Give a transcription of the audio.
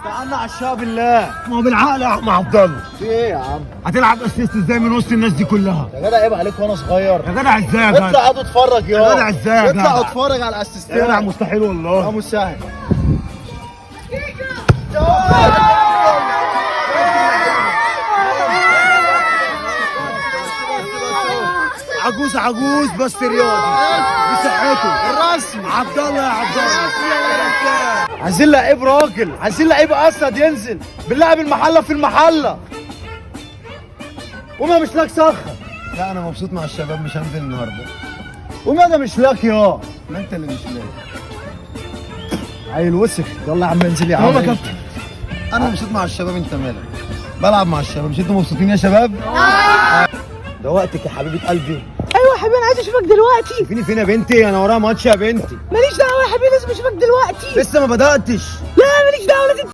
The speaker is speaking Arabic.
استنى على الشاب بالله. ما هو بالعقل يا عم عبد الله. في ايه يا عم؟ هتلعب اسيست ازاي من وسط الناس دي كلها؟ يا جدع عيب عليك وانا صغير. يا جدع ازاي يا جدع؟ اطلع اقعد اتفرج يا جدع ازاي يا اطلع جدع؟ اتفرج على يا الاسيستات. جدع مستحيل والله. اه مساعد. عجوز عجوز بس رياضي بصحته الرسمي عبد الله يا عبد الله. عايزين لعيب راجل، عايزين لعيب اسد ينزل بنلعب المحله في المحله. وما مش لاك سخن. لا انا مبسوط مع الشباب مش هنزل النهارده. وما ده مش لاك يا ما انت اللي مش لاقي. عيل وسخ. يلا يا عم انزل يا عم. يلا يا كابتن. انا مبسوط مع الشباب، انت مالك؟ بلعب مع الشباب، مش انتوا مبسوطين يا شباب؟ ده وقتك يا حبيبه قلبي. ايوه يا حبيبي انا عايز اشوفك دلوقتي. فين يا بنتي؟ انا ورايا ماتش يا بنتي. ماليش دعوه يا حبيبي، لازم اشوفك دلوقتي. لسه ما بداتش. لا ماليش دعوه، لازم